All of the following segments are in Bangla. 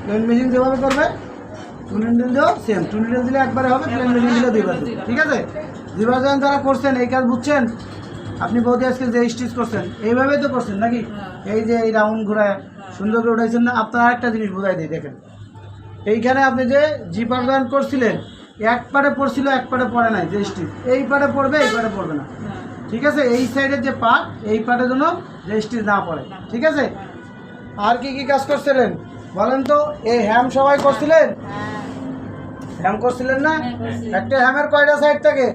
প্লেন মেশিন যেভাবে করবে টু নিডল দিয়েও সেম, টু নিডল দিলে একবারে হবে, প্লেন মেশিন দিলে দুইবার দিবে। ঠিক আছে, দুইবার যখন যারা করছেন এই কাজ বুঝছেন, আপনি বৌদি আজকে যে স্টিচ করছেন এইভাবেই তো করছেন নাকি? এই যে এই রাউন্ড ঘোরায় সুন্দর করে উঠাইছেন না? আপনার আরেকটা জিনিস বোঝাই দিই, দেখেন এইখানে আপনি যে জিপার জয়েন করছিলেন এক পারে পড়ছিল এক পারে পড়ে নাই, যে স্টিচ এই পারে পড়বে এই পারে পড়বে না। ঠিক আছে, এই সাইডের যে পার্ট এই পার্টের জন্য যে স্টিচ না পড়ে। ঠিক আছে, আর কি কি কাজ করছিলেন বলেন তো? এই হ্যাম সবাই করছিলেন? হ্যাম করছিলেন না? একটা হ্যামের কয়টা সাইড থাকে?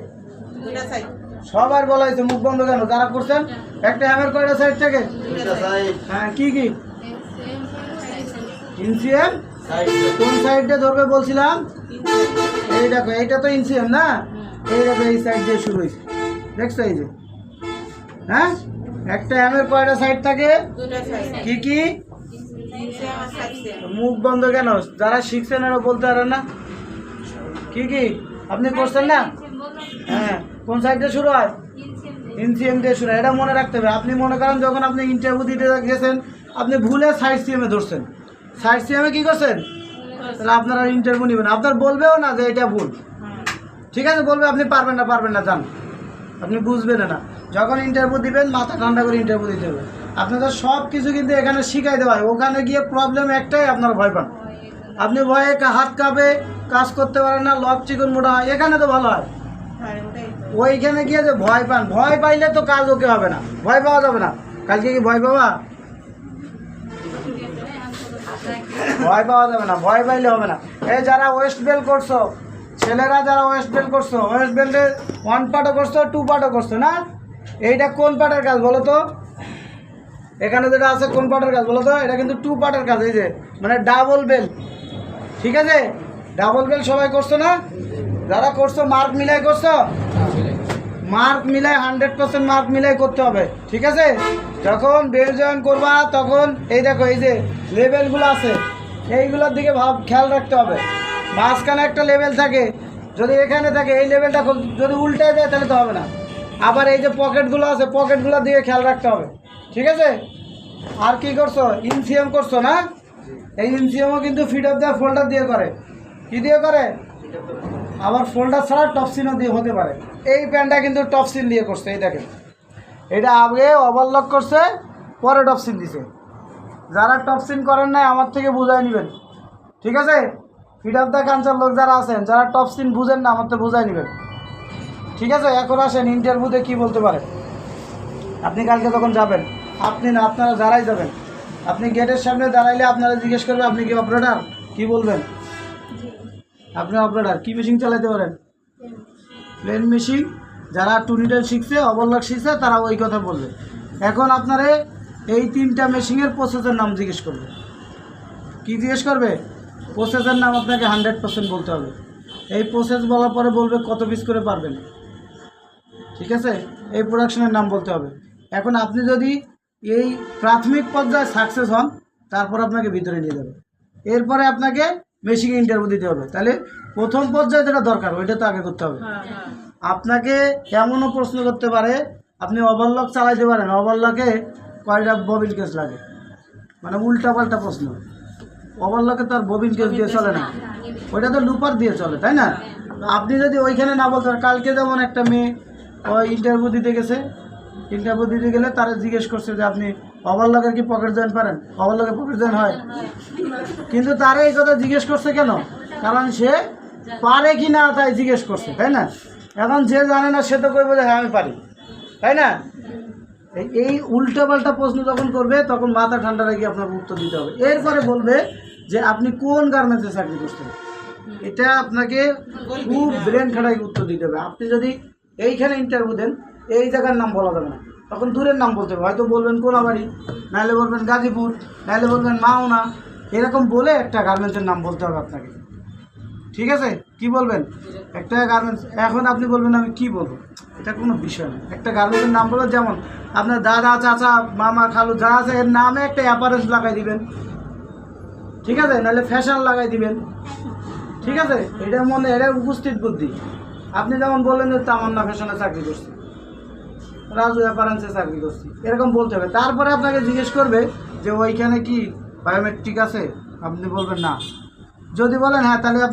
সবার বলা হয়েছে, মুখ বন্ধ কেন? যারা করছেন একটা হ্যামের কয়টা সাইড থাকে? হ্যাঁ, কি কি ইনসিএম? কোন সাইডটা ধরবে বলছিলাম? এই দেখো, এইটা তো ইনসিএম না? এই দেখো, এই সাইড দিয়ে শুরু হয়েছে, দেখছো? এই যে হ্যাঁ, একটা হ্যামের কয়টা সাইড থাকে? কি কি? মুখ বন্ধ কেন? যারা শিখছেন এরা বলতে পারেন না? কি কি আপনি করছেন না? হ্যাঁ, কোন সাইড দিয়ে শুরু হয়? ইনসিএম দিয়ে শুরু হয়, এটা মনে রাখতে হবে। আপনি মনে করেন যখন আপনি ইন্টারভিউ দিতে গেছেন আপনি ভুলে সাইড সিএমে ধরছেন, সাইড সিএমে কি করছেন? তাহলে আপনারা ইন্টারভিউ নেবেন, আপনার বলবেও না যে এটা ভুল। ঠিক আছে, বলবে আপনি পারবেন না জান, আপনি বুঝবেন না। যখন ইন্টারভিউ দিবেন মাথা ঠান্ডা করে ইন্টারভিউ দিতে হবে। আপনাদের সব কিছু কিন্তু এখানে শিখাই দেওয়া হয়, ওখানে গিয়ে প্রবলেম একটাই, আপনারা ভয় পান। আপনি ভয়ে হাত কাঁপে, কাজ করতে পারেন না, লক চিকন মোটা হয়। এখানে তো ভালো হয়, ওইখানে গিয়ে যে ভয় পান, ভয় পাইলে তো কাজ ওকে হবে না, ভয় পাওয়া যাবে না। কালকে কি ভয় পাওয়া? ভয় পাওয়া যাবে না, ভয় পাইলে হবে না। এই যারা ওয়েস্ট বেল্ট করছো, ছেলেরা যারা ওয়েস্ট বেল্ট করছো, ওয়েস্ট বেল্টে 1 পার্টও করছো 2 পার্টও করছো না? এইটা কোন পার্টের কাজ বলো তো? এখানে যেটা আছে কোন পার্টের কাজ বলো তো? এটা কিন্তু 2 পার্টের কাজ, এই যে মানে ডাবল বেল্ট। ঠিক আছে, ডাবল বেল্ট সবাই করছো না? যারা করছো মার্ক মিলাই করছো, মার্ক মিলাই 100% মার্ক মিলাই করতে হবে। ঠিক আছে, যখন বেল্ট জয়েন করবা তখন এই দেখো, এই যে লেভেলগুলো আছে এইগুলোর দিকে খেয়াল রাখতে হবে। মাঝখানে একটা লেভেল থাকে, যদি এখানে থাকে এই লেভেলটা যদি উল্টায় যায় তাহলে তো হবে না। আবার এই যে পকেটগুলো আছে পকেটগুলোর দিকে খেয়াল রাখতে হবে। ঠিক আছে, আর কি করছো? ইনসিএম করছো না? এই ইনসিএমও কিন্তু ফিট অফ দ্য ফোল্ডার দিয়ে করে। কি দিয়ে করে? আবার ফোল্ডার ছাড়া টপসিনও দিয়ে হতে পারে। এই প্যান্টটা কিন্তু টপসিন দিয়ে করছে, এই দেখেন, এটা আগে ওভারলক করছে পরে টপসিন দিছে। যারা টপসিন করেন নাই আমার থেকে বুঝাই নেবেন। ঠিক আছে, ফিট অফ দ্য কালচার লোক যারা আছেন, যারা টপসিন বুঝেন না আমার থেকে বুঝাই নেবেন। ঠিক আছে, এখন আসেন ইন্টারভিউতে কি বলতে পারে। আপনি কালকে যখন যাবেন, আপনি না আপনারা যারাই যাবেন, আপনি গেটের সামনে দাঁড়াইলে আপনারা জিজ্ঞেস করবে আপনি কি অপারেটর? কি বলবেন? আপনি অপারেটর। কি মেশিন চালাতে পারেন? Plain machine. যারা টু নিডল শিখছে, ওভারলক শিখছে, তারা ওই কথা বলবে। এখন আপনারে এই 3টা মেশিনের প্রসেসের নাম জিজ্ঞেস করবে। কি জিজ্ঞেস করবে? প্রসেসের নাম আপনাকে 100% বলতে হবে। এই প্রসেস বলার পরে বলবে কত পিস করে পারবেন। ঠিক আছে, এই প্রোডাকশনের নাম বলতে হবে। এখন আপনি যদি এই প্রাথমিক পর্যায়ে সাকসেস হন তারপর আপনাকে ভিতরে নিয়ে যাবে, এরপরে আপনাকে মেশিনে ইন্টারভিউ দিতে হবে। তাহলে প্রথম পর্যায়ে যেটা দরকার ওইটা তো আগে করতে হবে। আপনাকে এমনও প্রশ্ন করতে পারে, আপনি ওভারলক চালাইতে পারেন, ওভারলকে কয়টা ববিন কেস লাগে, মানে উল্টাপাল্টা প্রশ্ন। ওভারলকে তো আর ববিন কেস দিয়ে চলে না, ওইটা তো লুপার দিয়ে চলে, তাই না? আপনি যদি ওইখানে না বলতে পারেন, কালকে যেমন একটা মেয়ে ওই ইন্টারভিউ দিতে গেছে, ইন্টারভিউ দিতে গেলে তারা জিজ্ঞেস করছে যে আপনি ওভারলকের কি পকেট জয়েন পারেন? ওভারলকে পকেট জয়েন হয়, কিন্তু তারা এই কথা জিজ্ঞেস করছে কেন? কারণ সে পারে কি না তাই জিজ্ঞেস করছে, তাই না? এখন যে জানে না সে তো করবে যে হ্যাঁ আমি পারি, তাই না? এই উল্টাপাল্টা প্রশ্ন যখন করবে তখন মাথা ঠান্ডা রেখে আপনাকে উত্তর দিতে হবে। এরপরে বলবে যে আপনি কোন গার্মেন্টসে চাকরি করছেন, এটা আপনাকে খুব ব্রেন খাটাই উত্তর দিতে হবে। আপনি যদি এইখানে ইন্টারভিউ দেন এই জায়গার নাম বলা যাবে না, তখন দূরের নাম বলতে হবে। হয়তো বলবেন কোলাবাড়ি, নাহলে বলবেন গাজীপুর, নাহলে বলবেন মাওনা, এরকম বলে একটা গার্মেন্টসের নাম বলতে হবে আপনাকে। ঠিক আছে, কি বলবেন? একটা গার্মেন্টস। এখন আপনি বলবেন আমি কি বলবো, এটা কোনো বিষয় না। একটা গার্মেন্টসের নাম বলবেন, যেমন আপনার দাদা, চাচা, মামা, খালু যা আছে এর নামে একটা অ্যাপারেন্স লাগাই দিবেন। ঠিক আছে, নাহলে ফ্যাশন লাগাই দিবেন। ঠিক আছে, এটা মনে, এটা উপস্থিত বুদ্ধি। আপনি যেমন বললেন যে তামান্না ফ্যাশনে চাকরি করছি, রাজু অ্যাপারেন্সে চাকরি করছি, এরকম বলতে হবে। তারপরে আপনাকে জিজ্ঞেস করবে যে ওইখানে কি বায়োমেট্রিক আছে? আপনি বলবেন না। যদি বলেন হ্যাঁ, তাহলে আপনি